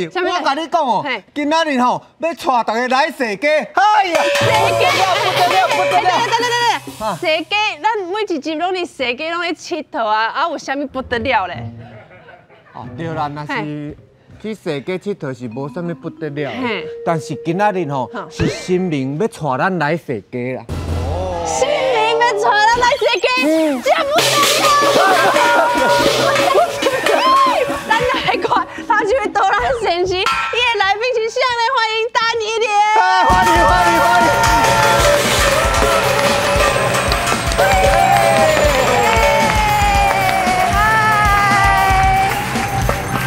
是，我甲你讲哦，今仔日吼要带大家来踅街，哎呀，踅街，不得了！踅街，咱每一集拢咧踅街，拢咧佚佗啊，有啥物不得了咧？哦，对啦，若是去踅街佚佗是无啥物不得了，但是今仔日吼是神明要带咱来踅街啦。神明要带咱来踅街，这不得了！咱来看，他就会多咱神奇，伊的来宾是谁来欢迎丹一莲。欢迎！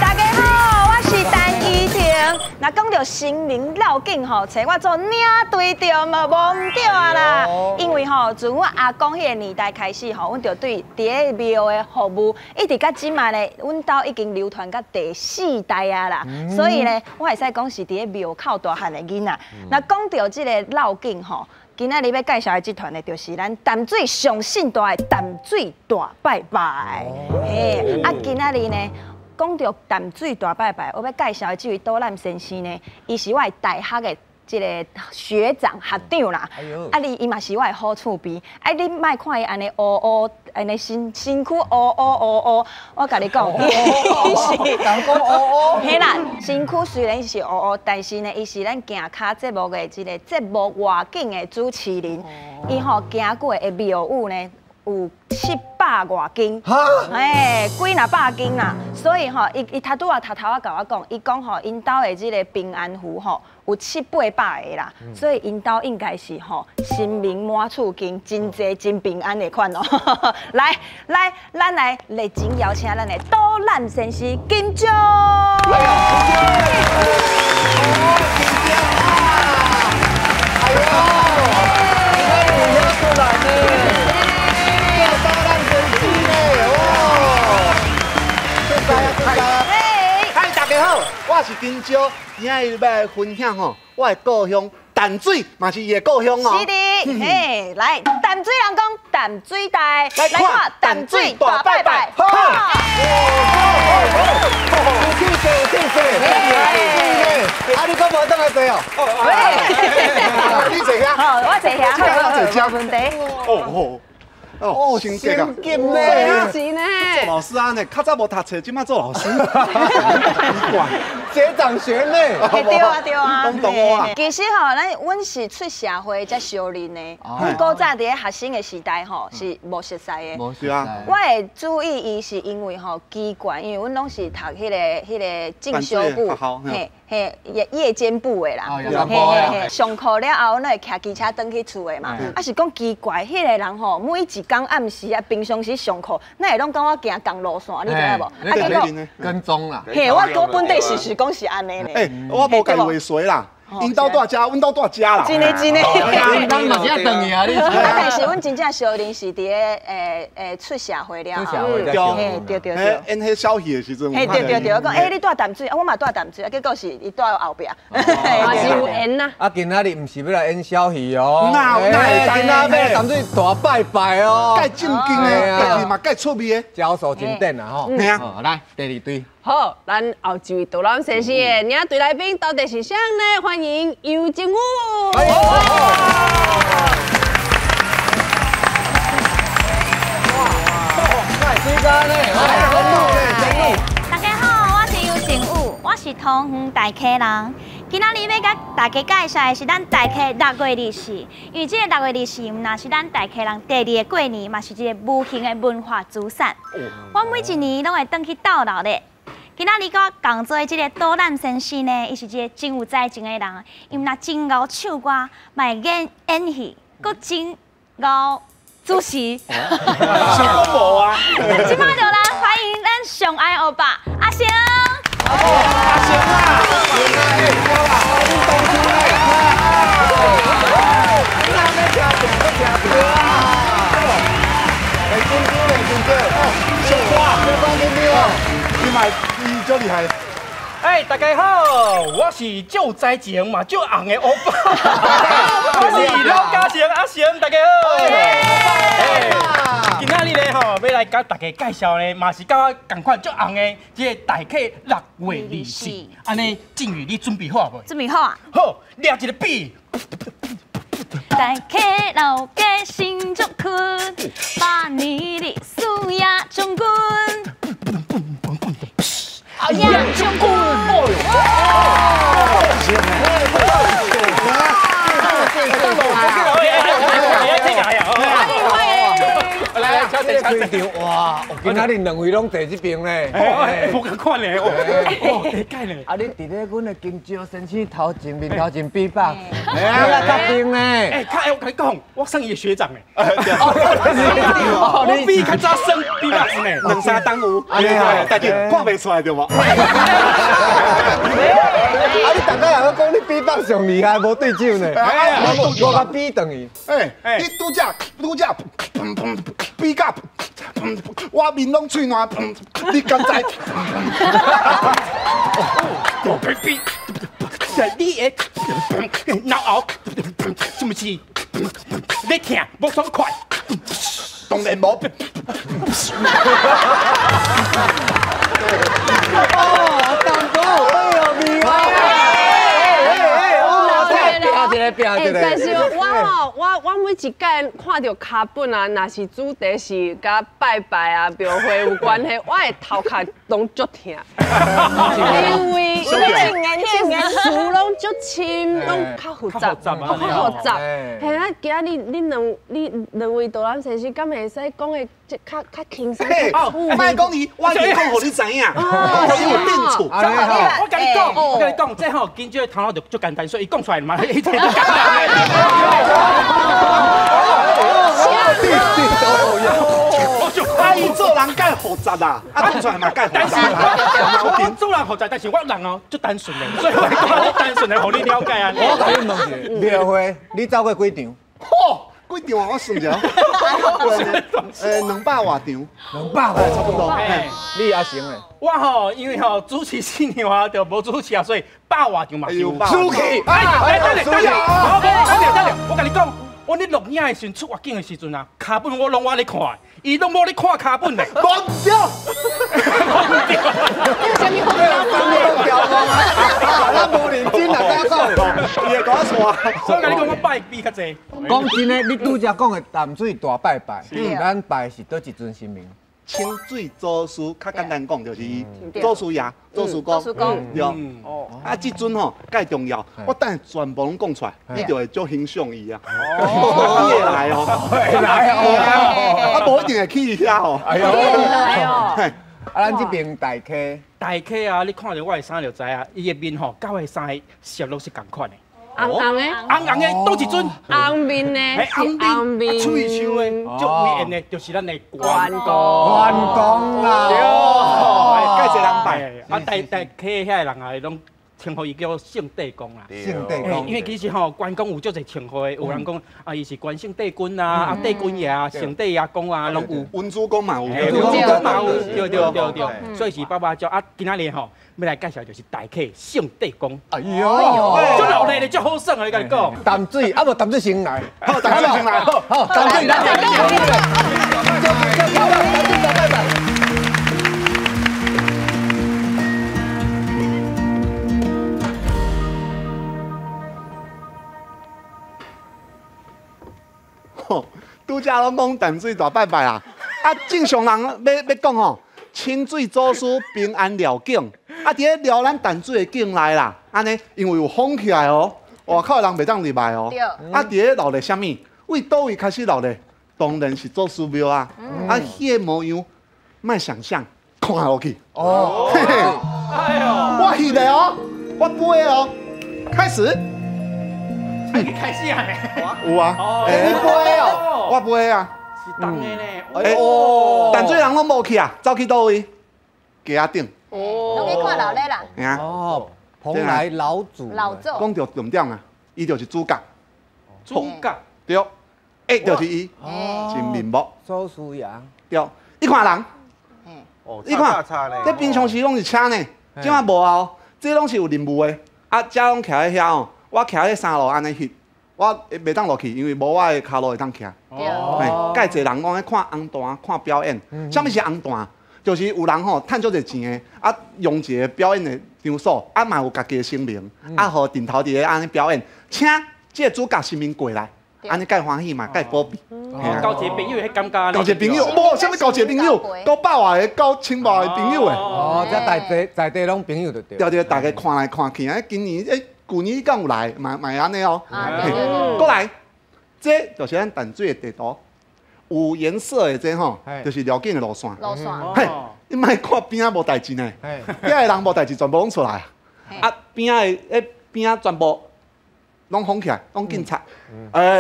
大家好，我是陈依婷。若讲到神明绕境吼，找我做领队着嘛无唔对啊啦。因为吼，自阮阿公迄个年代开始吼，阮就对伫个庙的服务，一直到今嘛咧，阮兜已经流传到第4代啊啦。所以咧，我会使讲是伫个庙口大汉的囡仔。若讲到即个绕境吼，今仔日要介绍的这团呢，就是咱淡水上盛大的淡水大拜拜。嘿，今仔日呢。讲到淡水大拜拜，我要介绍的这位导览先生呢，伊是我的大学的这个学长学长啦。伊嘛是我的好厝边。你莫看伊安尼乌乌，安尼身躯乌，我甲你讲，伊是讲乌。嘿啦，身躯虽然是乌，但是呢，伊是咱行脚节目的这个节目外景的主持人。伊吼行过的庙宇呢。有700外斤，几若百斤啦，所以吼，伊头拄仔甲我讲，伊讲吼，因兜的即个平安符吼有700-800个啦，所以因兜应该是吼神明满厝金，真济真平安的款哦。来，咱来热情邀请咱的导览先生金钟。嗨，大家好，我是金蕉，今仔日要来分享吼，我的故乡淡水嘛是伊的故乡哦。是的，嘿，来淡水人讲淡水大，来看淡水大拜拜。好，啊，你讲无等来坐哦？你坐遐。好，我坐遐，坐没问题。哦，先进啊！是呢。做老师啊呢，较早无读册，即摆做老师。学长学妹。对啊。懂我啊。其实吼，阮是出社会才熟认的。阮古早伫咧学生的时代吼，是无熟悉的。无是啊。我会注意伊是因为吼机关，因为阮拢是读迄个进修部，夜间部的啦。上课了后，阮会骑机车转去厝的嘛。是讲奇怪，迄个人吼，每一天暗时啊，平常时上课，那会拢跟我行同路线，你知影无？结果跟踪啦。嘿，我本地是讲是安尼咧。我无甲伊话随啦。因兜住遮，阮兜住遮啦。真的。咱嘛是要等伊啊！你。但是阮真正熟认是伫咧出社会了后。对。演迄小戏的时阵。嘿，对，我讲你住淡水，我嘛住淡水，结果是伊住后壁。嘛是有演呐。啊，今仔日唔是要来演小戏哦。哪会今仔要淡水大拜拜哦。介正经的，但是嘛介出名的。教授真顶啊吼。嘿啊。来，第2队。好，咱后一位导览先生的领队来宾到底是谁呢？欢迎尤金武。大家好，我是尤金武，我是桃园大溪人。今仔日要甲大家介绍的是咱大溪6月20日，因为这个6月20日，唔那是咱大溪人第2个过年，嘛是一个无形的文化资产。我每一年拢会回去斗闹咧。今仔日我共做这个导览先生呢，伊是一个真有才情的人，因为若真会唱歌，嘛会演戏，佮真会主持。想讲无啊？即摆就来欢迎咱上爱欧巴阿翔。阿翔啊！足厉害！哎，大家好，我是就才情嘛，就红的欧巴，我是老嘉诚阿翔，大家好。今仔日咧吼，要来甲大家介绍呢，嘛是甲我同款足红的，这个大客6月24，安尼靖宇你准备好未？准备好啊！好，抓一个笔。大客老家心足困，8年历史也将军。也将军。开场哇！今仔日两位拢坐这边咧，不敢看咧，哦，地界咧。啊，你伫咧阮的金蕉先生头前面头前比吧，你来确定咧？我跟你讲，我算伊的学长咧。我比较早升比吧呢，2、3档有，大家看袂出来对无？啊，你大家也讲你比吧上厉害，无对手呢。我甲比等于，你拄只比甲，我面拢嘴烂，你敢知？我跟比，你的脑后是不是？你听无爽快？当然无。哦，大哥，哎呦，厉害！但是我每一届看到卡本啊，若是主题是甲拜拜啊、庙会有关系，我的头壳拢足痛，因为书拢足深，拢较复杂，较复杂。係啊，今日你两位导览先生，敢会使讲的较轻松？莫讲伊，我已经讲互你知影，我有定处。我跟你讲，这吼金蕉头脑就足简单，所以讲出来嘛，一切都简单。伊做人介复杂啦，讲出来嘛介复杂。我做人复杂，但是我人哦足单纯的，所以我讲单纯的，互你了解啊。我甲你问一下，庙会你走过几场？几场啊？我算者，200外场，200外差不多。你也行诶。我吼，因为吼主持新年话就无主持啊，所以100外场嘛有。主持，等我跟你讲，我咧录影的时阵出外景的时阵啊，卡本我拢我咧看，伊拢无咧看卡本咧。无对。咱无认真啊，甲讲，伊会讲错。所以跟你讲，我拜比较济。讲真诶，你拄则讲的淡水大拜拜，咱拜是倒一尊神明？清水祖师，较简单讲就是祖师爷、祖师公，对。啊，这尊吼介重要，我等下全部拢讲出来，你就会足欣赏伊啊。你会来哦，会来哦，啊，无一定会去遐吼。哎呦，来哦。啊，咱这边大客啊，你看着我的衫就知啊，伊的面吼，甲我的衫色拢是共款的。红红的，倒一尊，红面的，红面，喙鬚的，足威严的，就是咱的关公。关公啦，介侪人拜，啊，大客遐个人啊，拢称呼伊叫圣帝公啦。圣帝公，因为其实吼关公有足侪称呼的，有人讲啊，伊是关圣帝君啊，啊帝君爷啊，圣帝爷公啊，拢有。文殊公嘛有，文殊公嘛有，对，所以是爸爸叫啊，今仔日吼。要来介绍就是大客圣帝公，哎呦，足老力的，足好耍啊！你甲你讲，淡水啊，无淡水先来，好，淡水先来，好，淡水来，吼，拄则拢讲淡水大拜拜啊，啊，正常人要讲吼。清水祖师平安辽境，啊！伫咧辽咱淡水的境内啦，安尼因为有封起来哦，外口的人袂当入来哦。啊！伫咧闹咧啥物？为倒位开始闹咧？当然是祖师庙啊！啊，迄个模样，莫想象，看落去。哦，嘿嘿，哎呦，我去咧哦，我飞哦，开始。开始啊！有啊，你飞哦，我飞啊。是当的呢。淡水人拢无去啊，走去倒位？街仔顶。拢去看老咧啦。哦，蓬莱老祖。老祖。讲到重点啊，伊就是主角。主角。对，就是伊，真面目。祖师爷。对，你看人。你看，这平常时拢是车呢，即摆无啊，这拢是有任务的。啊，遮拢徛喺遐哦，我徛喺3路安尼翕。我袂当落去，因为无我的骹路会当徛。哦，介侪人讲咧看红单、看表演，啥物是红单？就是有人吼趁足侪钱的，啊用一个表演的场所，啊嘛有家己的声明，啊互顶头伫咧安尼表演，请这主角姓名过来，安尼介欢喜嘛，介保庇。交一个朋友，迄感觉。交一个朋友，无啥物交一个朋友，交百外个，交千百个朋友的。哦，这在地拢朋友就对。对对，大家看来看去，今年旧年敢有来，嘛安尼哦。过来，这就是咱淡水的地图。有颜色的这吼，就是辽景的路线。路线。嘿，你莫看边仔无代志呢，遐个人无代志全部拢出来。啊，边仔的边仔全部拢封起来，拢警察。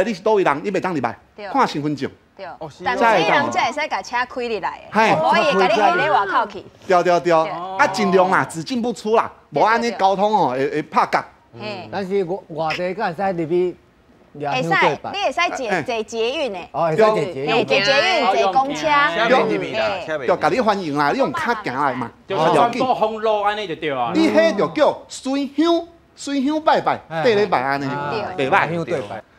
你是倒位人，你袂当入来，看身份证。对。但是这人才会使甲车开入来的，嘿，可以甲你下咧外口去。对，啊尽量啦，只进不出啦，无安尼交通哦会拍角。但是外地敢会使入去。会使，你会使坐捷运的，哦，会使坐捷运，坐捷运、坐公车，就甲你欢迎啦，你用脚行来嘛，就是全部封路安尼就对啊。你迄就叫随香拜拜，对礼拜安尼，对拜。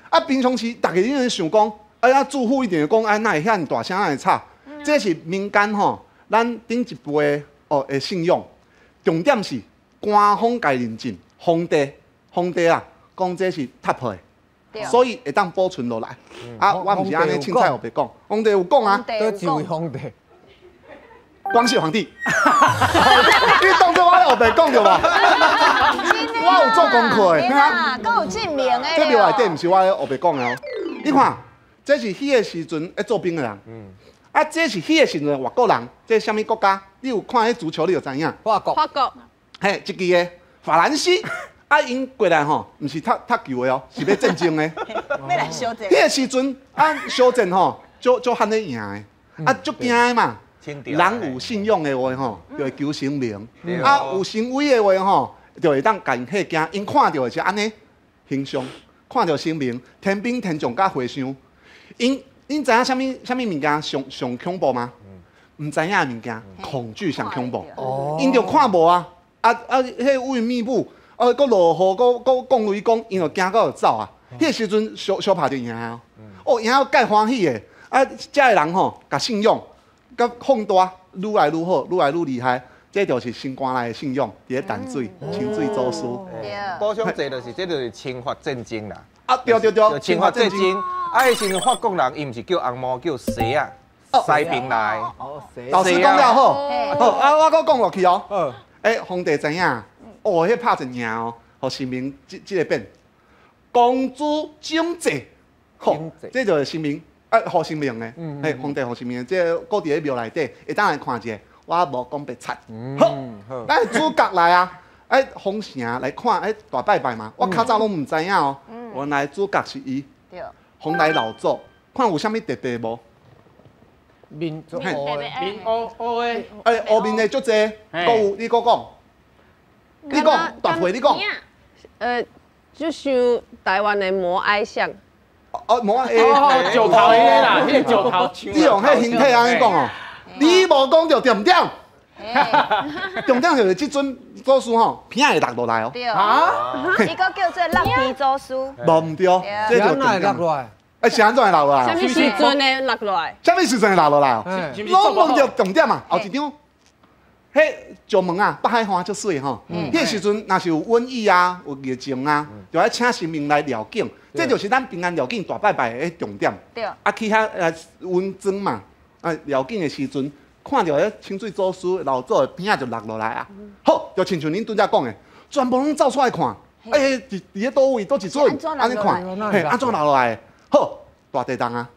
啊，平常时大家有人想讲，哎呀，自负一点讲，哎，那会遐大声，那会吵，这是民间吼，咱顶一辈的信用，重点是官方该认证，皇帝啊，讲这是 top 的。所以会当保存落来。啊，我毋是安尼凊彩后白讲，皇帝有讲啊。都几位皇帝？光绪皇帝。你当作我后白讲着无？我有做功课的。啊，够有证明的。这庙内底毋是我后白讲的哦。你看，这是迄个时阵做兵的人。啊，这是迄个时阵外国人，这是啥物国家？你有看迄足球，你就知影。法国。嘿，一支的法兰西。啊，因过来吼，毋是踢球的哦，是要战争的。要来小战。迄个时阵，小战吼，就喊你赢的，足惊的嘛。人有信用的话吼，就会求声名；有声威的话吼，就会当干迄惊。因看到的是安尼形象，看到声名，天兵天将甲和尚。因知影啥物物件上恐怖吗？毋知影的物件，恐惧上恐怖。因就看无啊，迄乌云密布。搁落雨，搁讲雷公，因就惊到就走啊！迄个时阵小拍就赢啊！赢到介欢喜的，遮个人吼，甲信用，甲放大，愈来愈好，愈来愈厉害。这就是新官来的信用，伫咧淡水清水做事。补充这就是清法战争啦。啊，对，清法战争。迄时阵法国人伊毋是叫红毛，叫西啊，西兵来。老师讲了好，我搁讲落去哦。皇帝知影。迄拍一赢哦，互姓名即个变公主警制，吼，这就是姓名互姓名的，皇帝互姓名，这搁伫咧庙内底，会当来看者，我无讲白贼。好，咱主角来啊，封城来看，大拜拜嘛，我较早拢毋知影哦，原来主角是伊，蓬莱老祖，看有啥物特别无？面黑的，黑面的足济，搁有你搁讲。你讲大会，你讲。就像台湾的摩埃像。摩埃。石头迄啦，迄个石头。你用迄形体安尼讲哦，你无讲着重点。重点就是即阵祖师吼，片会落落来哦。对啊。伊个叫做落皮祖师。无毋对，这就哪会落落来？是安怎会落落来？啥物时阵会落落来？啥物时阵会落落来哦？拢问着重点嘛，后一张。迄石门啊，北海花足水吼。迄个时阵，若是有瘟疫啊，有疫情啊，就爱请神明来疗境。这就是咱平安疗境大拜拜的重点。对。啊，去遐温泉嘛，疗境的时阵，看到迄清水祖师老祖的片仔就落落来啊。好，就亲像恁拄则讲的，全部拢走出来看。伫咧倒位倒一寸，安尼看，嘿，安怎落落来？好，大地震啊！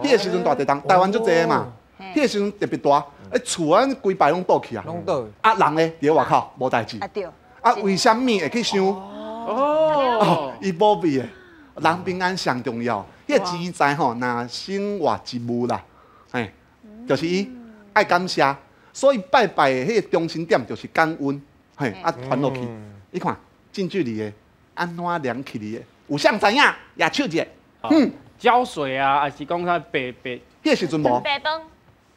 迄个时阵大地震，台湾足济嘛。迄个时阵特别大。厝啊，规排拢倒去啊！拢倒。啊，人咧伫咧外口无代志。啊对。啊，为什么会去想？伊保庇的，人平安上重要。迄个钱财吼，若生活一物啦，嘿，就是伊爱感谢，所以拜拜的迄个中心点就是感恩，嘿，传落去。你看近距离的，安怎量起嚟的？有啥知影？也手一个，浇水啊，还是讲啥白？迄个时阵无。白饭。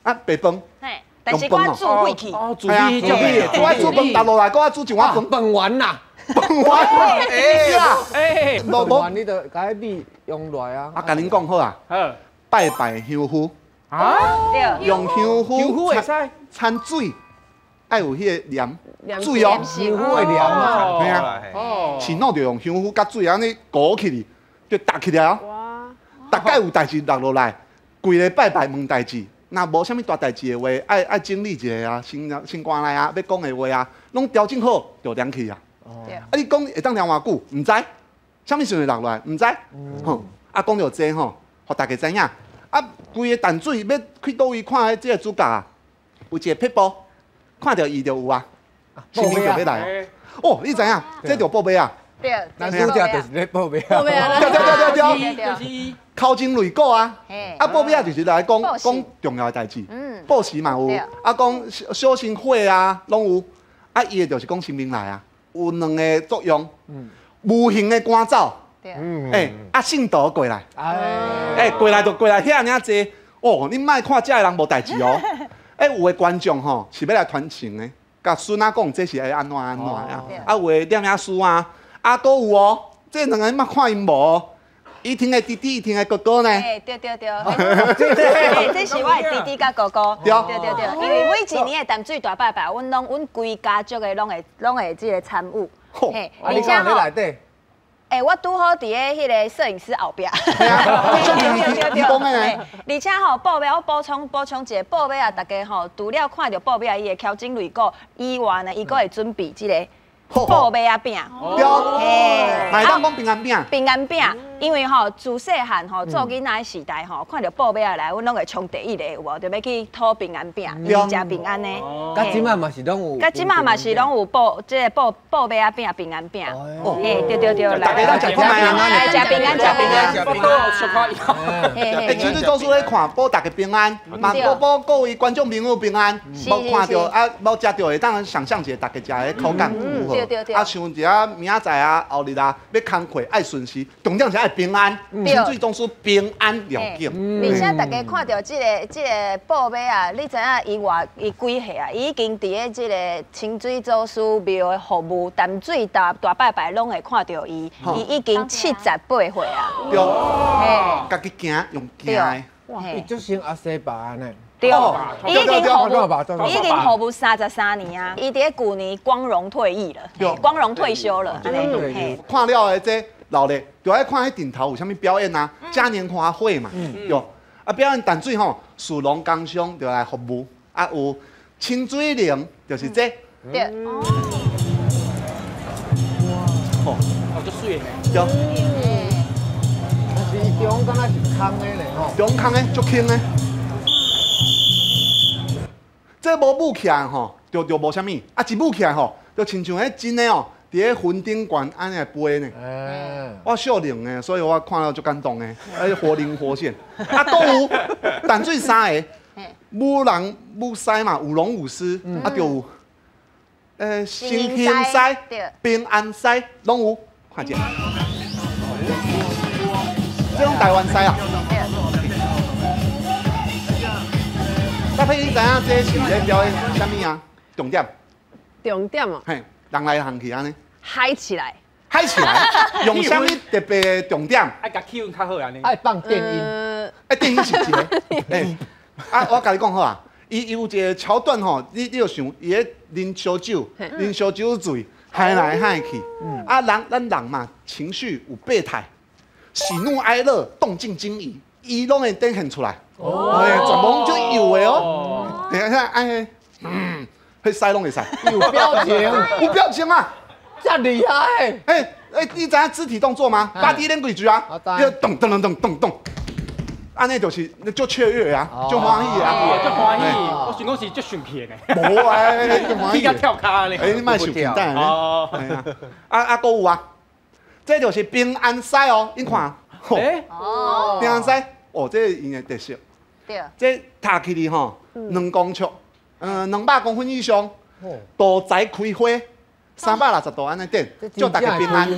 啊，白饭。嘿。但是我煮火去，煮米，我煮饭打落来，我煮一碗饭。饭完啦，饭碗，哎，无无，你就甲迄米用来啊。啊，甲恁讲好啊，拜拜香菇，啊，对，用香香菇菇会使，掺水，爱有迄个盐盐水哦，香菇会凉啊。嘿啊，哦，是弄着用香菇甲水安尼裹起哩，就搭起来哦。哇，大概有代志落落来，规个拜拜问代志，若无啥物大代志的话，爱整理一下啊，先关来啊，要讲的话啊，拢调整好就凉去啊。对，啊，你讲会当凉偌久？毋知，啥物时阵落来？毋知。吼，啊，讲到这吼，互大家知影。啊，规个淡水要去倒位看即个主角啊，有一个撇步，看到伊就有啊，新年就要来啊。哦，你知影？这就报马啊。对，咱主角就是咧报名。报名啊对对对对对。就是靠近雷果啊，嘿啊，报名就是来讲报喜讲重要的代志，嗯报喜嘛有对，啊讲小型会啊拢有，啊伊的就是讲新民来啊，有两个作用，无形的赶走，对，啊信道过来，哎，过来就过来遐尔济，哦，你莫看遮个人无代志哦，有的观众吼是要来传情的，甲孙仔讲这是会安怎安怎啊，啊有的念书啊，啊都有哦，这两个莫看因无。伊听的弟弟，伊听的哥哥呢？哎，对，这是我的弟弟甲哥哥，对，因为每一年的淡水大拜拜，阮规家族的拢会即个参与，嘿，啊，你讲你内底？我拄好伫咧迄个摄影师后壁，对啊，你讲的呢？而且吼报马，我补充一个报马啊，大家吼除了看到报马伊的敲金雷鼓以外呢，伊阁会准备即个报马啊饼，对，嘿，买当讲平安饼。平安饼，因为吼自细汉吼做囡仔的时代吼，看到报马来，阮拢会冲第一个有无？就要去讨平安饼，食平安的。甲即摆嘛是拢有。甲即摆嘛是拢有即个报马啊饼、平安饼。嘿，对，大家都食平安来食平安，食平安。我都小可以。其实做出咧看，保大家平安，嘛保各位观众朋友平安。无看到啊，无食到的，当然想象一下大家食的口感如何。啊，像一下明仔载啊、后日啊，要工课爱顺时，重点是爱平安。清水总是平安了境。而且大家看到即个报马啊，你知影伊几岁啊？伊已经伫咧即个清水祖师庙的服务，淡水大拜拜拢会看到伊，伊已经78岁啊。对，嘿，家己行用行的。哇，伊足像阿西爸呢。对，伊已经服务33年啊，伊伫咧旧年光荣退役了，光荣退休了，安尼。嘿，看了的这老的，就爱看迄顶头有啥物表演啊，嘉年华会嘛，有啊表演淡水吼，属龙工商就来服务，啊有清水灵就是这，对，哦，足水的。对，但是伊中敢若是空的咧吼。中空的足轻的，这无舞起来吼，就无啥物，啊一舞起来吼，就亲像迄真的哦。伫咧云顶悬安尼飞呢，我少年的，所以我看了足感动的，活灵活现。啊，都有淡水三个，舞人舞狮嘛，舞龙舞狮，啊，就有新兴狮、平安狮拢有，看见。这种台湾狮啊。搭配你知影这是咧表演啥物啊？重点。重点哦，嘿，人来行去安尼。嗨起来，嗨起来，用啥物特别的重点？爱甲气氛较好安尼。爱放电音，电音是一个。我甲你讲好啊，伊有一个桥段吼，你就想，伊咧啉烧酒，啉烧酒醉，嗨来嗨去。咱人嘛，情绪有百态，喜怒哀乐，动静惊疑，伊拢会展现出来。全部就有的哦。你看，迄使拢会使。有表情，有表情啊！这厉害！你知影肢体动作吗？body language 啊，要咚咚咚咚咚咚，安尼就是足雀跃啊，足欢喜啊，足欢喜。我想讲是足顺片的。无足欢喜。你甲跳卡咧？你莫受片蛋哦。搁有啊，这就是平安狮哦，你看。平安狮，这是因的特色。对。这踏起哩吼，2公尺，200公分以上，大财开花。360度安尼点，祝大家平安。系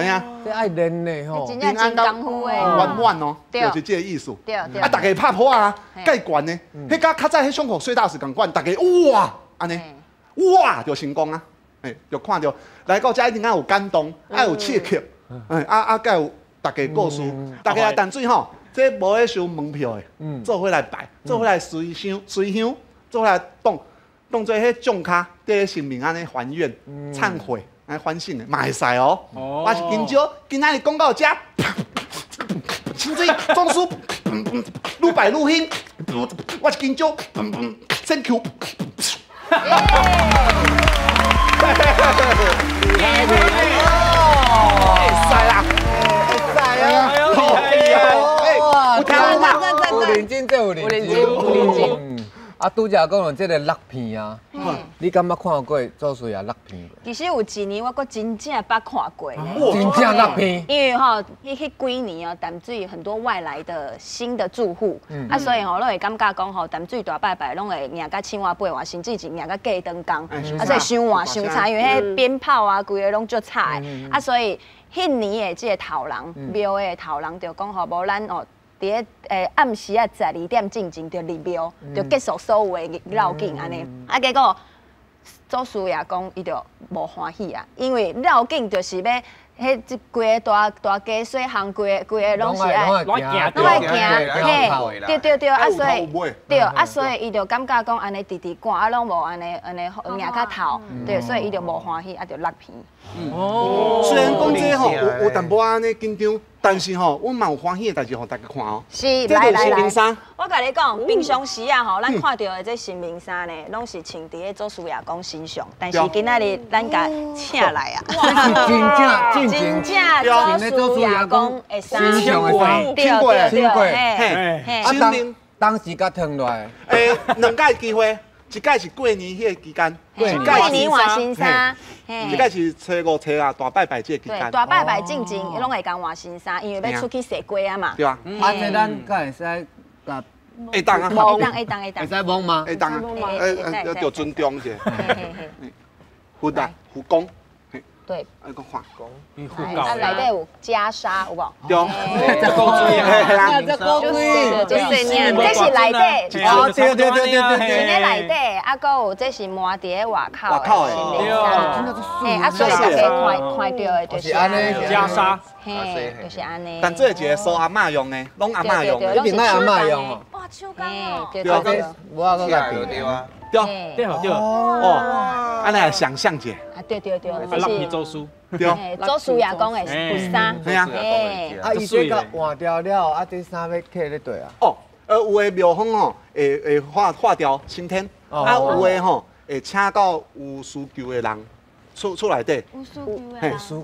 啊，这爱练的吼。平安功夫诶，圆满哦，就是这个意思。大家拍破啊，介悬呢，迄甲较早迄胸口隧道是共款，大家哇安尼，哇就成功啊。就看到来到这一定要有感动，要有刺激，该有大家故事，大家来淡水吼，这无咧收门票的，做伙来拜，做伙来随香，做伙来当做迄种卡，对神明安尼还愿、忏悔、安反省的，嘛会使哦。我是今朝今仔日讲到这，清水总书愈拜愈兴，我是今朝，thank you。会使啦，会使啊！有听嘛？有认真，这有认真。啊，拄则讲到这个落片啊，你敢捌看过祖师爷落片过？其实有一年我搁真正捌看过呢。真正落片。因为吼，迄几年哦，淡水很多外来的新的住户，所以吼，拢会感觉讲吼，淡水大拜拜拢会赢甲青蛙八碗，甚至是赢甲过灯光，所以伤晚伤惨，因为迄鞭炮啊，规个拢足惨的，所以迄年的这个头人庙的头人就讲吼，无咱哦。伫暗时啊12点进前就入庙，就结束所有的绕境安尼。结果祖师爷讲伊就无欢喜啊，因为绕境就是要迄即规个大家细项规个拢是爱拢爱行，对，所以伊就感觉讲安尼直赶，拢无安尼赢较头，对，所以伊就无欢喜，就落片。虽然讲这吼有淡薄安尼紧张，但是吼，我嘛有欢喜的代志，互大家看哦。是，来，我甲你讲，平常时啊吼，咱看到的这新名衫呢，拢是穿伫祖师爷公身上，但是今仔日咱甲请来啊，真正祖师爷公的衫，对，当时甲烫落来。两届机会，一届是过年迄个期间，过年换新衫。一个是初五、初六大拜拜这个期间，大拜拜进前拢会讲换新衫，因为要出去洗街啊嘛。对啊。这咱敢会使甲？会当啊。会使摸吗？会当啊。要尊重者。佛啊，佛公。对。一个画公。内底有袈裟，有无？对。这高水啊，这高水，这是内底。哦，对。是咧内底，搁有这是抹伫外口的新名衫。所以大家看到的就是安尼袈裟，就是安尼。但这一个苏阿嬷用的，拢阿嬷用的，一定爱阿嬷用哦。哇，手工哦。对，我啊，对啊。对，哦，安尼来想象者。对，落皮周书。对，祖师爷讲的布衫。系啊。伊这个换掉了，这衫要刻咧对啊。哦，有的庙方吼，会化掉升天，有的吼会请到有需求的人出内底。有需求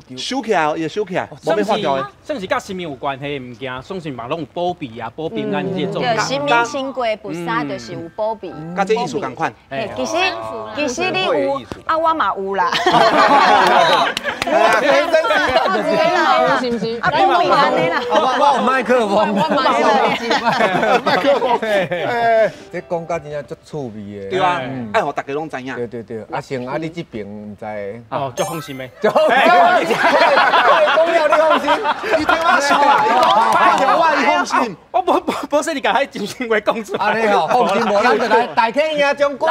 的。收起来哦，伊会收起来，无要化掉的。算是甲神明有关系的物件，算是嘛拢有保庇啊、保平安这种。对，神明穿过布衫就是有保庇。甲这意思同款。其实你有，啊我嘛有啦。是不是？啊，不平安的啦。我有麦克风，麦克风。这讲甲真正足趣味的。对啊，爱互大家拢知影。对，啊像啊你这边唔知。哦，足放心的。讲了你放心，你听我说啦，听我伊放心。我无说你甲迄真心话讲出来。安尼吼，放心无，咱就来大客赢将军。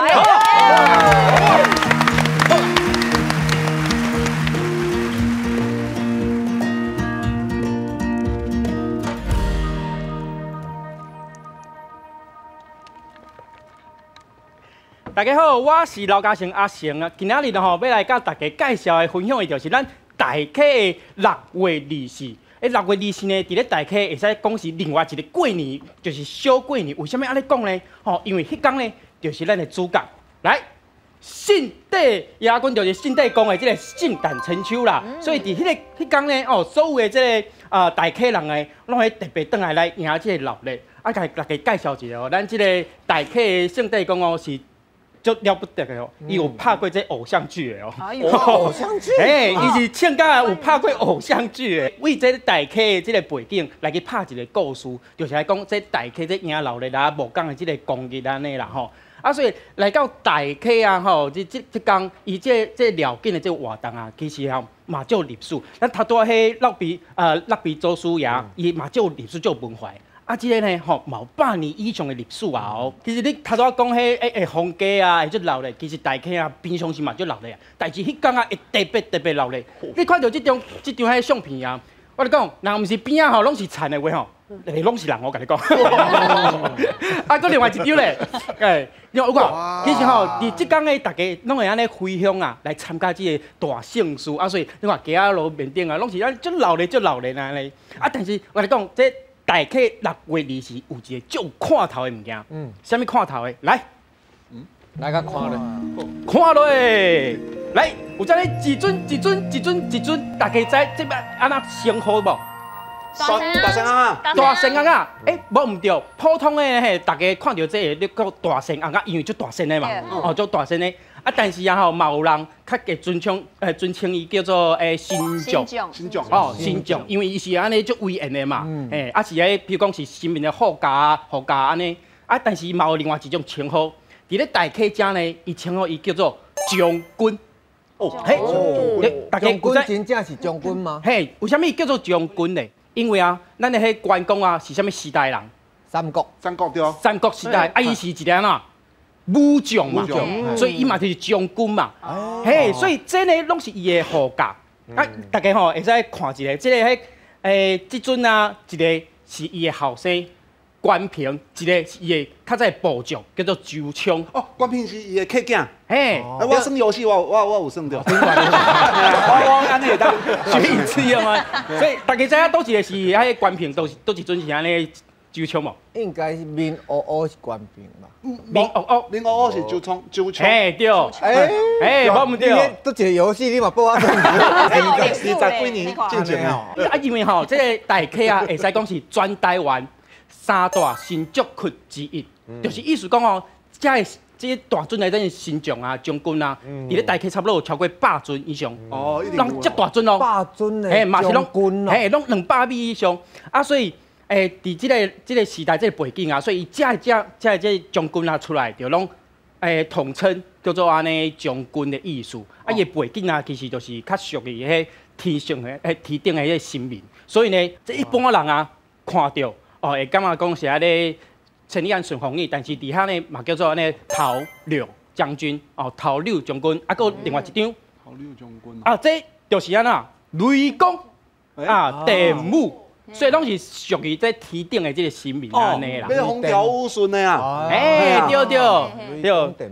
大家好，我是老嘉诚阿成啊。今仔日吼要来甲大家介绍的分享的就是咱大溪的6月24。6月24呢，伫咧大溪会使讲是另外一个过年，就是小过年。为什么安尼讲呢？吼，因为迄天呢，就是咱的主角来。圣帝爷君就是圣帝公的这个圣诞春秋啦，所以伫迄天呢，哦，所有的这个大溪人呢，拢会特别倒来迎这个热闹。啊，甲大家介绍一下哦，咱这个大溪的圣帝公哦是足了不得的哦，伊有拍过这偶像剧的哦。偶像剧？伊是唱甲有拍过偶像剧的，为这大溪的这个背景来去拍一个故事，就是来讲这大溪这迎老的啦、木工的这个工艺安尼啦吼。啊，所以来到大溪啊，吼，这工伊这辽景的这活动啊，其实吼嘛足有历史。咱头拄迄落鼻祖师爷，伊嘛足有历史、足有文化。啊，即个呢吼，毛100年以上的历史啊哦。其实你头拄仔讲迄风格啊，会足热烈，其实大溪啊平常时嘛足热烈啊，但是迄天啊会特别热烈。你看到即张迄相片啊，我咧讲，若毋是边啊吼，拢是田的话吼，拢是人，我甲你讲。啊，搁另外一张咧，你看，其实吼，伫即天诶，大家拢会安尼回乡啊，来参加即个大盛事啊，所以你看街仔路面顶啊，拢是安足热烈安尼。啊，但是我甲你讲，这大溪6月20日有一个足看头的物件，啥物看头的？来，来甲看咧，看落诶，来，有这咧一尊，大家知这摆安那称呼无？大神啊！大神翁啊！无毋对，普通的嘿，大家看到这个，你讲大神翁啊，因为足大神的嘛，哦，足大神的。啊，但是啊吼，嘛有人较加尊称伊叫做新将，哦，新将，因为伊是安尼足威严的嘛，啊是比如讲是新民的护驾安尼，啊，但是嘛有另外一种称呼，伫咧大溪遮呢，伊称呼伊叫做将军。哦，嘿，将军真正是将军吗？嘿，为什么叫做将军呢？因为啊，咱的迄关公啊是啥物时代人？三国对啊。三国时代，啊，伊是一个哪？武将嘛，所以伊嘛就是将军嘛。嘿，所以这呢拢是伊的护驾。啊，大家吼会使看一下，这个即阵啊，一个是伊的后生关平，一个是伊的较早部将叫做周昌。哦，关平是伊的客囝。嘿，我算游戏，我有算到。我安尼会当学以致用啊。所以大家知影倒一个是迄关平，倒一阵是安尼周昌无？应该是明乌是关平吧？明乌是周昌。嘿，对。无毋对。都一个游戏，你嘛报我20几年进前哦。啊，因为吼，这个大溪啊，会使讲是全台湾3大新竹区之一，就是意思讲哦，这大尊的这新将啊、将军啊，伫咧大溪差不多有超过100尊以上，人足大尊哦，100尊的将军哦，拢200米以上啊，所以伫这个时代这个背景啊，所以这将军啊出来就拢统称叫做安尼将军的意思，啊，伊背景啊其实就是较属于迄天上的天顶的迄神明，所以呢，这一般人啊看到哦会感觉讲是安尼。千里眼顺风耳，但是底下呢嘛叫做安尼陶六将军哦，陶六将军，啊，搁另外一张陶六将军啊，这就是安那雷公啊，电武，所以拢是属于在天顶的这个神明安尼啦。要风调雨顺的啊，对，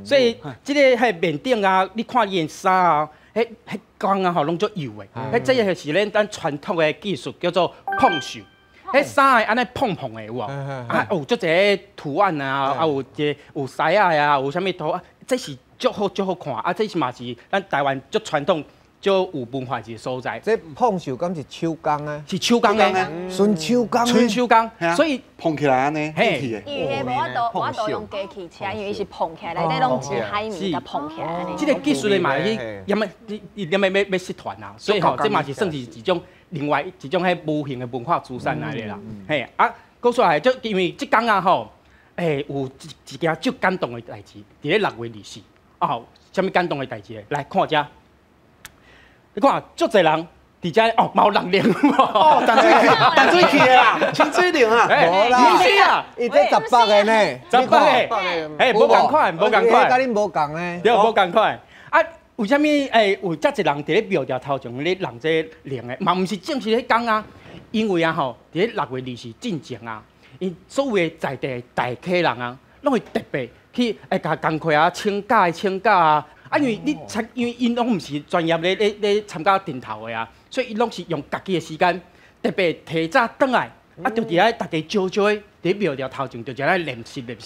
所以这个迄面顶啊，你看伊的衫啊，迄光啊吼拢足油的，这个是咱传统的技术叫做碰绣。迄衫安尼碰的有无？啊，有足侪图案啊，啊有有狮仔啊，有啥物图啊？这是足好看啊！这是嘛是咱台湾足传统、足有文化一个所在。这碰绣敢是手工啊？是手工的，纯手工，所以碰起来安尼，因为我都用机器车，因为伊是碰起来，内底拢是海绵甲碰起来。这个技术的嘛，要失传啊，所以吼，这嘛是算是一种。另外一种迄无形的文化资产来的啦，嘿啊，讲出来就因为即天啊吼，有一件足感动的代志，伫咧6月24哦，啥物感动的代志？来看遮，你看足侪人伫遮哦，嘛有人领哦，淡水去的啦，清水岭啊，无啦，是啊，伊这18个呢，18个，无共款，甲恁无共呢，对，无共款啊。为虾米有遮侪人伫咧庙埕头前咧人这灵的，嘛毋是正是迄天啊？因为啊吼，伫咧6月20进前啊，因所有的在地大溪人啊，拢会特别去甲工课啊、请假啊。啊，因为因拢毋是专业咧参加顶头的啊，所以因拢是用家己的时间，特别提早倒来，啊，就伫咧大家招伫庙埕头前，就伫咧练习，就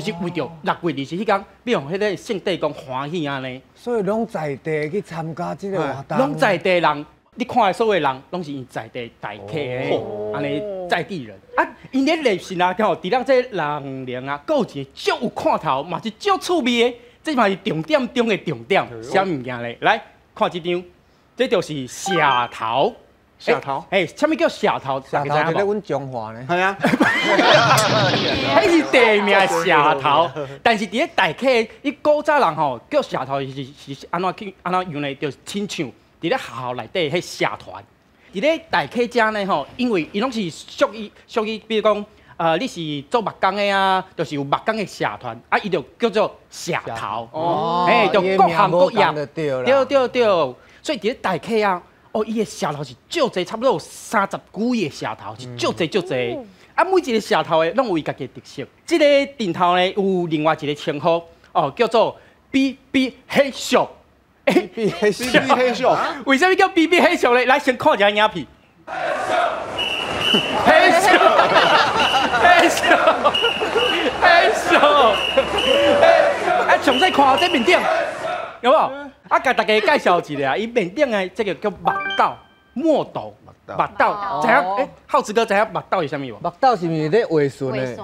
是为着6月20迄天，要用迄个圣帝公欢喜安尼。所以拢在地去参加这个活动。拢在地人，你看的所有人，拢是因在地大溪的安尼在地人。啊，因咧练习啊，吼，伫咱这人灵啊，有一个足有看头，嘛是足趣味的，这嘛是重点中的重点。啥物件咧？来看这张，这就是蛇头。蛇头，啥物叫蛇头？蛇头就咧阮中华呢。系啊，迄是地名蛇头，但是伫咧大溪，伊古早人吼叫蛇头是安怎样呢？就是亲像伫咧学校内底迄社团，伫咧大溪遮呢吼，因为伊拢是属于，比如讲你是做木工的啊，就是有木工的社团，啊，伊就叫做社头，嘿，就各行各业，对，所以伫咧大溪啊，哦，伊的社头是足侪，差不多有30几个社头，是足侪。啊，每一个社头的拢有伊家己的特色。这个顶头呢有另外一个称呼，哦，叫做 BB 黑熊。BB 黑熊，为什么叫 BB 黑熊呢？来，先看一下影片。黑熊，啊，详细看这面顶，有无？啊，甲大家介绍一下，伊面顶的这个叫木豆、墨豆。目豆，知影？浩子哥知影目豆是啥物无？目豆是毋是咧画顺的？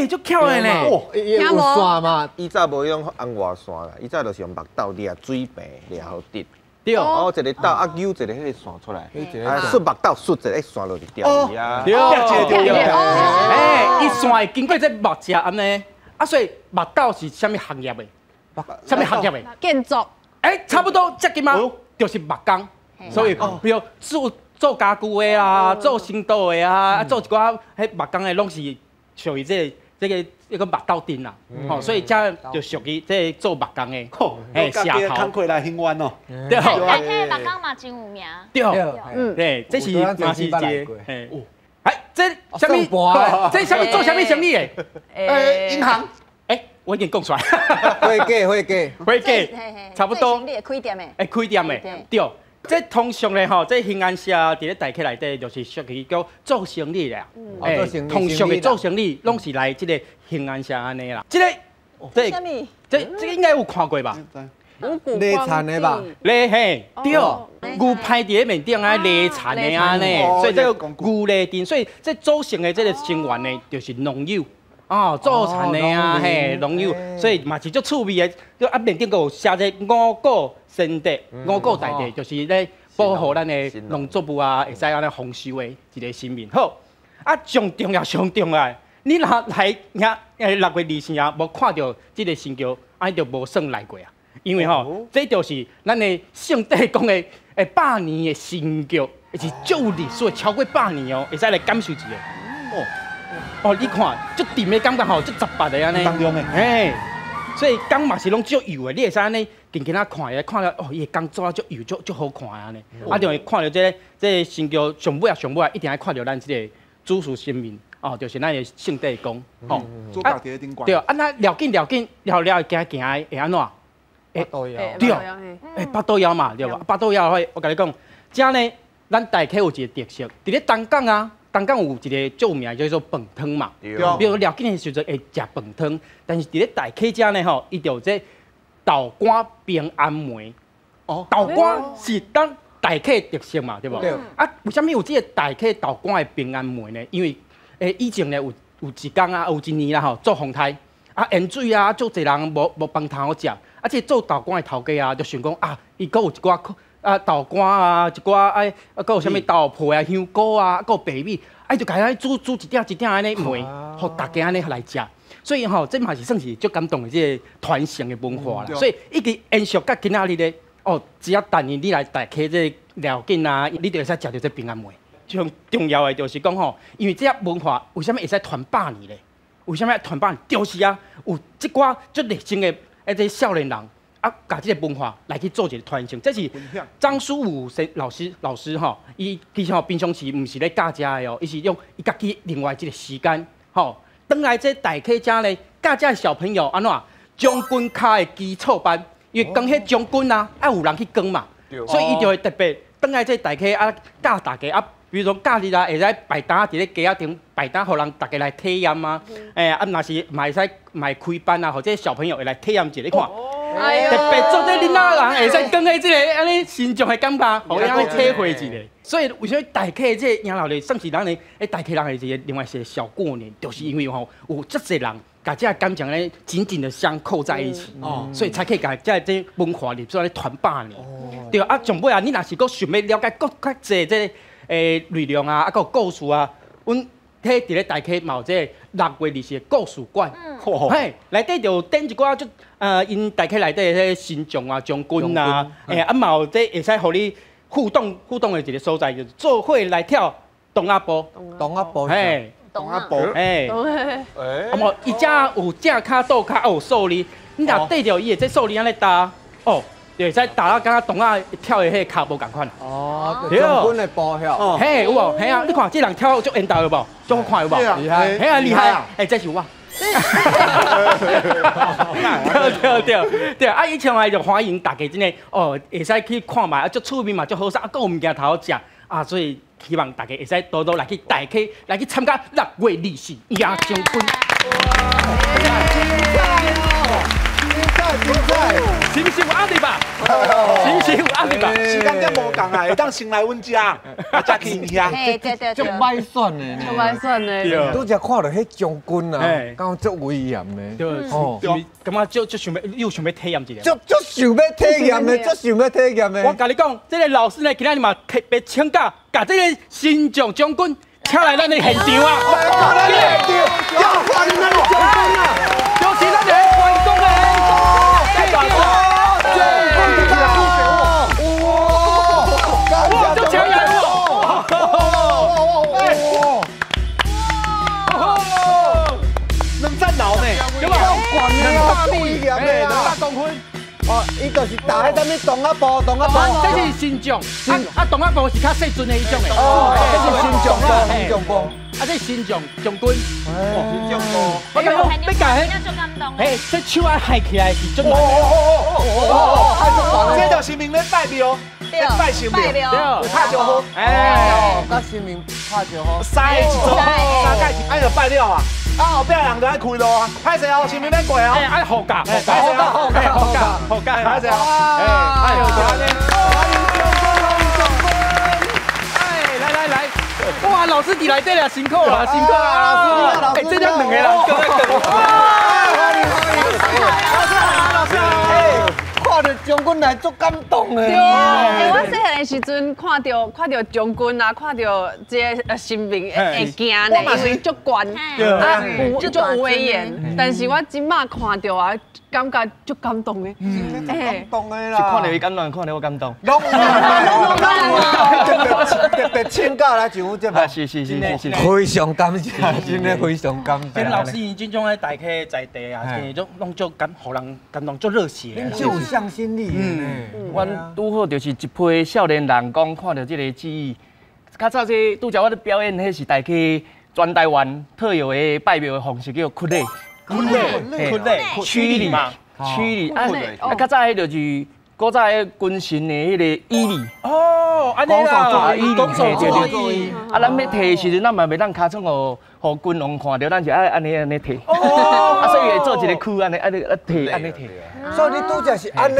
足巧的呢！有线嘛？以前无用红外线啦，以前就是用目豆掠水平掠好滴。对。哦，一个豆啊，揪一个迄个线出来，顺目豆顺一个线落去钓鱼啊。对。伊线会经过这木只安尼，啊，所以目豆是啥物行业的？啥物行业的？建筑。差不多接近嘛，就是木工。所以，比如做家具的啊，做新刀的啊，做一寡迄木工的，拢是属于这个木豆丁啦。吼，所以这就属于这做木工的。社头。工课来兴湾哦。对。大溪木工嘛真有名。对，这是嘛是一个。这啥物？这啥物做啥物生意的？银行。我已经讲出来。会计，差不多。开店的。开店的，对。这通常咧吼，这兴安社伫咧大溪内底就是属于叫做生意啦。通常的做生意拢是来这个兴安社安尼啦。这应该有看过吧？累残的吧？累嘿，对，牛排伫咧面顶啊，累残的安尼，所以这个牛累丁，所以这组成的这个成员呢，就是农友。哦，做田的啊，嘿，农友，所以嘛是足趣味的。就啊面顶个有写这五谷先得，五谷大地，就是咧保护咱的农作物啊，会使安尼丰收的一个新民。好，啊上重要，你若来6月24日无看到这个新桥，啊就无算来过啊。因为吼，这就是咱的圣帝公的100年的新桥，是足历史超过100年哦，会使来感受一下。哦，你看，足甜的感觉吼，足18的安尼。当中的，所以工嘛是拢足油的，你会使安尼近仔看下，看了哦，伊的工做啊足油，足好看安尼。啊，就会看到这新桥上尾一定爱看到咱这个主事神明哦，就是咱的圣帝公哦。做家己的顶冠。对，啊，那了行行会安怎？八刀腰。对，八刀腰嘛，对吧？八刀腰我跟你讲，这呢，咱大溪有一个特色，伫咧东港啊。东港有一个著名叫做饭汤嘛，比如了紧的时阵会食饭汤，但是伫咧大溪遮呢吼，伊就有这豆干平安糜。哦，豆干是咱大溪的特色嘛，对无？对。啊，为什么有这个大溪豆干的平安糜呢？因为以前呢有一天啊，有一年啦吼，做风台啊，淹水啊，足侪人无饭汤好食，啊，这做豆干的头家啊，就想讲啊，伊阁有一寡。豆干啊，一寡搁有啥物豆皮啊、香菇啊，搁有白米，就家己煮一点安尼糜，互大家安尼来食。所以吼，这嘛是算是足感动的这个传承的文化啦。所以一直延续到今仔日咧，哦，只要等你来大溪这了紧啊，你就会使食到这平安糜。最重要的就是讲吼，因为这文化为什么会使传100年咧？为什么要传100年？就是啊，有即寡足热心的这少年人。啊，把这个文化来去做一个传承，这是张书武老师吼，伊其实吼平常时唔是咧教遮的哦，伊是用伊家己另外一个时间吼，转来这大溪遮咧教遮小朋友安怎将军卡的基础班，因为讲迄将军啊，爱有人去讲嘛，所以伊就会特别转来这大溪啊教大家啊，比如说假日啊，会使摆摊伫咧街仔顶摆摊，互人大家来体验啊，若是嘛会使卖开班啊，或者小朋友会来体验一下，你看。特别做这囡仔人会使讲起这个安尼心中的感觉，互伊安尼体会一下。所以为什么大溪这养老的算是咱的大溪人的一个另外一个小过年，就是因为吼有这些人把这感情呢紧紧的相扣在一起，所以才可以把这文化历史来传100年。对啊，上尾啊，你若是阁想要了解更较侪这内容啊，阁有故事啊，阮。迄伫咧大溪嘛有这6月20日的故事馆，内底就展一寡就因大溪内底迄新将啊、将军啊，嘛有这会使互你互动的一个所在，就是做伙来跳东阿波，懂啊。哎，啊无，伊只有正骹倒骹，有受力。你若对着伊的这受力安尼打，哦，就会使打到敢若洞啊跳的迄个骹无共款。哦，将军的步效。嘿，有无？嘿啊，你看这人跳足缘投有无？足好看有无？厉害，嘿啊厉害！哎，这是我。对，啊！以前我就欢迎大家真诶，哦，会使去看嘛，啊，足趣味嘛，足好食，啊，搁有物件头好食，啊，所以希望大家会使多多来去大溪来去参加6月20日亚将军。精彩！是不是有压力吧？是不是有压力吧？时间点无共啊，会当先来阮家，才去遐。足歹选的呢，足歹选的。拄则看到迄将军啊，敢足威严的。对，哦，感觉就想要，你有想要体验一下？足想要体验的，足想要体验的。我甲你讲，这个老师呢，今仔日嘛特别请假，甲这个新将将军请来咱的现场啊！要欢迎咱的将军啊！就是咱的关公的。哇！就强人能战牢呢，对吧？两百公分。哦，伊就是打迄什么动啊步，这是新将，啊动啊步是较细阵的迄种的。哦，这是新将步，新将步。啊，这新将将军。新将步。我讲你讲迄，嘿，这手啊抬起来是真难。这就是明咧拜庙，拜神庙，拍就好。哎，甲新民拍就好。三一组，三盖一，哎就拜了啊！啊后壁人就爱开路啊，歹势哦，前面要过哦。哎，爱好价，好价，歹势哦。哎，有钱呢。哇，老师你来这了，辛苦了，辛苦啊！老师，哎，这两个人，欢迎，老师，看到将军来足感动的。对啊，哎，我细汉的时阵看到将军啊，看到这个新兵会惊呢，因为足悬，啊，足威严。但是我今麦看到啊，感觉足感动的。感动的啦。是看到伊感动，看到我感动。特别请假来上节目，是，非常感谢，真的非常感谢。跟老师因这种咧大溪在地啊，种拢足感，互人感动足热血。就有向心力。阮拄好就是一批少年人讲看到这个记忆。较早这拄则我咧表演，迄是大溪全台湾特有的拜庙的方式，叫曲礼。曲礼啊，较早迄就是古早迄军神的迄个仪礼。哦，安尼啦，对。啊，咱要摕时阵，咱嘛袂当尻川互军王看到，咱就爱安尼摕。啊，所以会做一个区安尼摕，安尼摕。所以你拄则是安尼。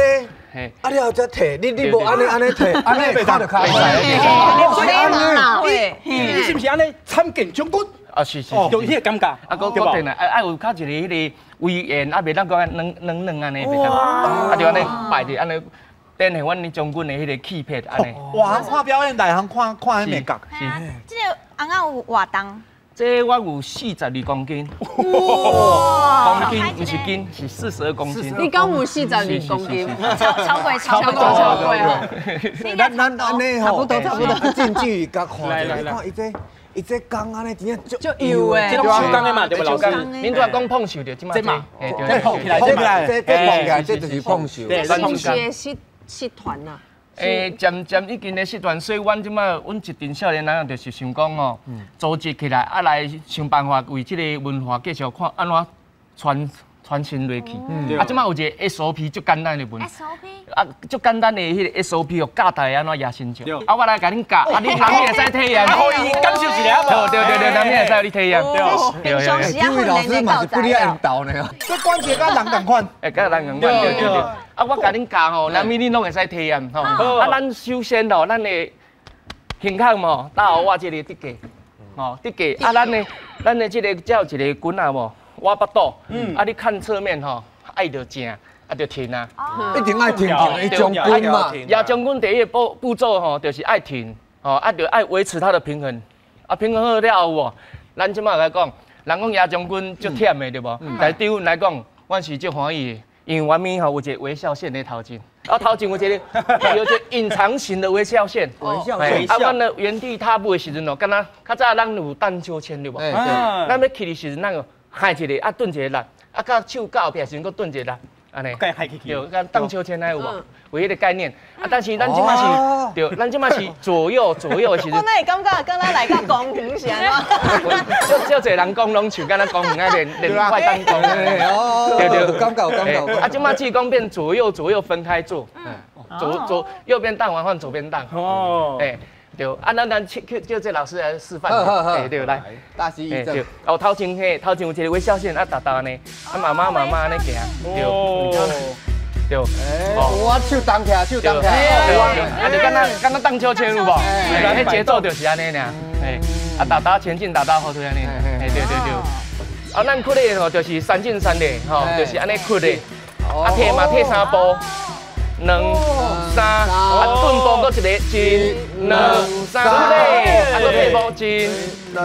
啊！你后才摕，你无安尼摕，安尼袂看到卡。你是不是安尼参见将军？啊，是，有迄个感觉。啊，搁定来，爱有较一个迄个威严，啊，袂当讲冷安尼袂当。啊，就安尼摆着安尼，展现阮将军的迄个气魄安尼。外行看表演，内行看迄面角。是。这个翁仔有偌重？这我有42公斤。哇！公斤不是斤，是42公斤。你讲有42公斤，超过啊！咱安尼吼，差不多，近距离甲看，看伊这工安尼真正足油诶，这种手工的嘛，对不老师？恁拄讲碰手着，即嘛，这碰起来，这碰起来，这就是碰手。这是社团呐。渐已经咧社团，所以阮即摆，阮一群少年人就是想讲哦，组织起来，啊来想办法为即个文化继续看安怎传承落去。啊，即摆有一个 SOP 足简单的问。SOP？ 啊，足简单的迄个 SOP 哦，教大家安怎压身上。啊，我来甲恁教，啊，你人会使体验，可以感受一下无？对，人会使你体验。对。这位老师嘛是不离引导呢。这关节甲人共款。甲人共款。对。啊，我甲恁教吼，南面恁拢会使体验吼。啊，咱首先吼，咱的胸腔吼，搭好我这个底架，吼底架。啊，咱的这个才有一个棍啊无，我巴肚。啊，你看侧面吼，爱着正，啊着挺啊。一定爱挺，伊将军嘛。亚将军第一个步骤吼，就是爱挺，吼啊着爱维持它的平衡。啊，平衡好了后无，咱即摆来讲，人讲亚将军足忝的对无？但对阮来讲，阮是足欢喜的。因为外面吼有一个微笑线在头前，然后头前有一个隐藏型的微笑线，微笑。阮的原地踏步的时阵哦，敢若较早咱有荡秋千对无？咱要起的时阵，咱个喊一个，顿一个力，到手到后壁时阵，搁顿一个力，安尼。该喊起去。对，敢荡秋千那有无？有迄个概念。但是咱即马是，对，咱即马是左右的时阵。我那会感觉敢若来到公园是安怎？少侪人讲拢像敢若公园啊练快弹弓。对，感觉。啊，即马只讲变左右分开做，右边荡完换左边荡。哦，哎。对，咱叫这老师来示范。对，来，大师一正。哦，头前有一个微笑线，达达呢，慢慢安尼行。对，我手动起来，手动起来。就敢若荡秋千有无？迄节奏就是安尼俩。达前进，达后退安尼。对。啊，咱屈的吼，就是3进3的，吼，就是安尼屈的。啊，退嘛退3步。2、3，啊，顿步搁一个1、2、3，对，啊，搁退步1、2、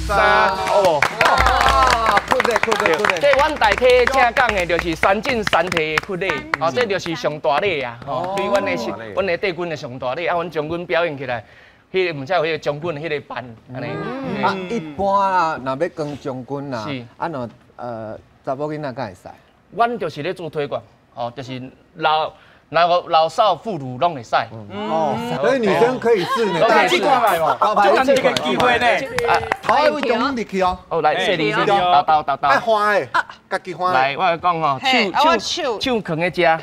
3，哦，这阮大溪正讲的，就是3进3退的屈力，哦，这就是上大力啊，吼，对阮的帝君的上大力，啊，阮将军表演起来，迄个唔知有迄个将军的迄个班，安尼。啊，一般啊，若要跟将军啊，啊，查某囡仔敢会使？阮就是咧做推广，哦，就是老少妇孺拢会使。所以女生可以试呢。大机关来嘛，就这个机会呢。头一位中入去哦。哦，来，谢你，倒。爱花的，家己花。来，我讲吼，手放在遮，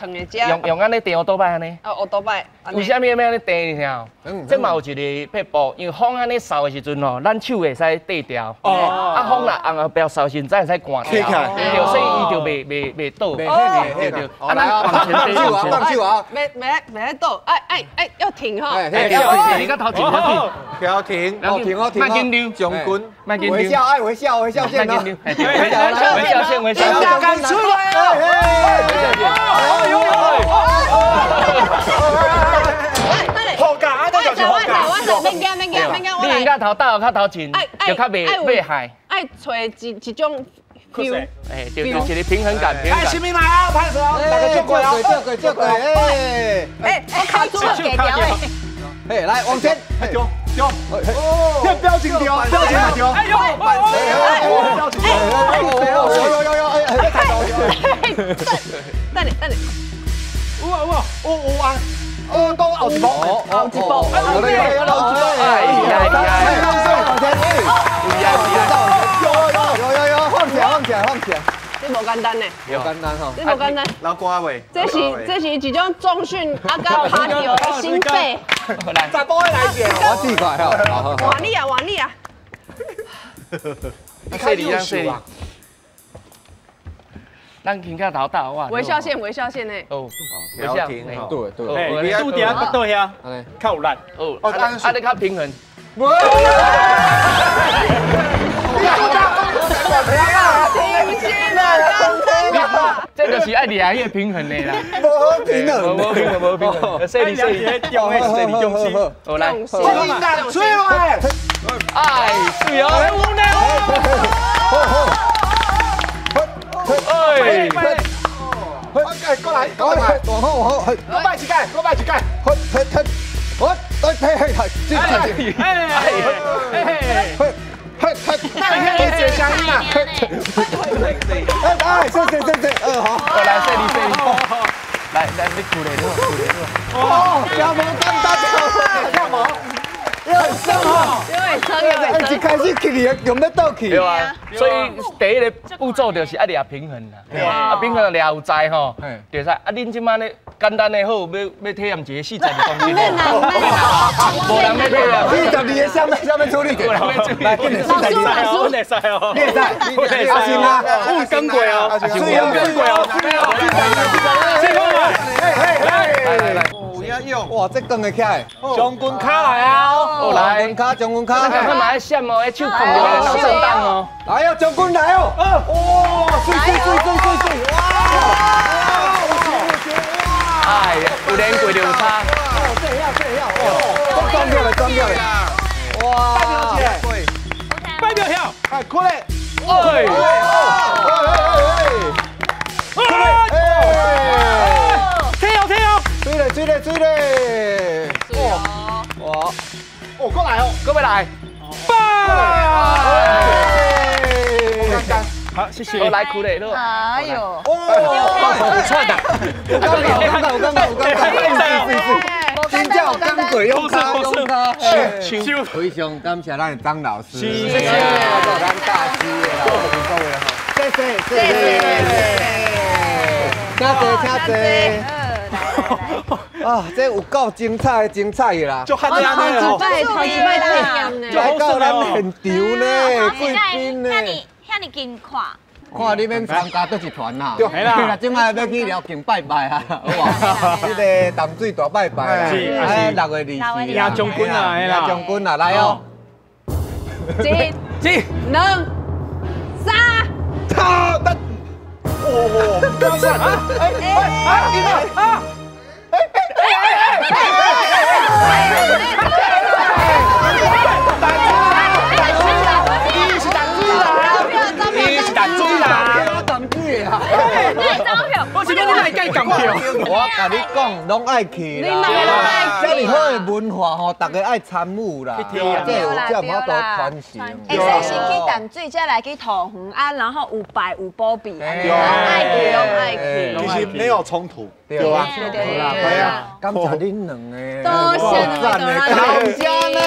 用安尼垫乌多摆安尼。乌多摆。为虾米要安尼垫？你听？这嘛有一个撇步，因为风安尼扫的时阵吼，咱手会使对调。啊，风若红后壁扫时，咱会使刮掉。对，所以伊就袂倒。对。啊，咱往前飞，往前。没倒，要停哈。你个头前要停，调停，卖紧张，将军，卖紧张。微笑线哦。微笑线，微笑线。敢出来！好假，啊，这就是好假。免惊，你应该头倒较头前，就较袂害。爱找一种。哎，就一个平衡感。哎，新民来啊，拍手！大家接过来，接过，我卡住了，给掉哎！哎，来往前，丢，这表情丢，表情丢，哎呦，表情等你，都后一步，有，放起来，这无简单呢，无简单吼，这无简单，老瓜喂，这是一种重训，啊，甲拍掉的心肺，再帮我来一点，我自快哈，换你啊，谢你，咱轻脚头倒哇，微笑线呢，哦，调停，对，拄伫啊角度遐，较有力，啊，你较平衡。这就是爱抓迄个平衡的啦。无平衡。说你中心。好来，出来！哎，是哦。哎，过来，往后，我摆一盖，接声音啊！好，来，谢你，来，你苦嘞，哦，加盟干嘛？很深哈，一开始去你用得倒去，对啊，所以第一个步骤就是爱抓平衡啦，啊平衡抓有在吼，对噻，啊恁即摆咧简单的好，要体验一个40的公斤，无人要体验，42的下面处理，来，给你老师，赛哦，练赛，阿星啊，误跟过哦，来，不要用，哇，这更会起来，将军卡来啊！来，将军卡，看嘛，闪哦，手控着脑震荡哦，来哦，将军来哦，哇，水，哇！哎呀，有连过就有差。装掉了，哇！拜表跳，哎，过来，天哦，各位来，好，谢谢。我来哭嘞，哎呦，不错的，有感真正有感过，用卡，非常感谢咱的张老师，谢谢，咱大师的，谢谢。啊，这有够精彩的啦！就喊这样的哦，好几摆经验呢，来到咱现场呢，贵宾呢，遐尼近看。看你免参加倒一团啦，对啦，今摆要去了境拜拜啊，好无？这个淡水大拜拜，哎，6月20日，亚将军啊，亚将军啊，来哦1、2、3，刚算，我是讲你来计港票，我甲你讲，拢爱去啦。这么好的文化吼，大家爱参与啦。这有法度传承。会使先去淡水，再来去桃园啊，然后有拜有保庇，爱去。其实没有冲突，对啊，对啊，感谢恁两个，多谢赞的，感谢呢。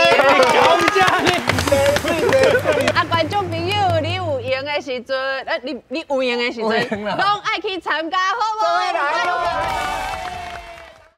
啊，观众朋友，你有闲的时阵，你有闲的时阵，拢爱去参加，好无？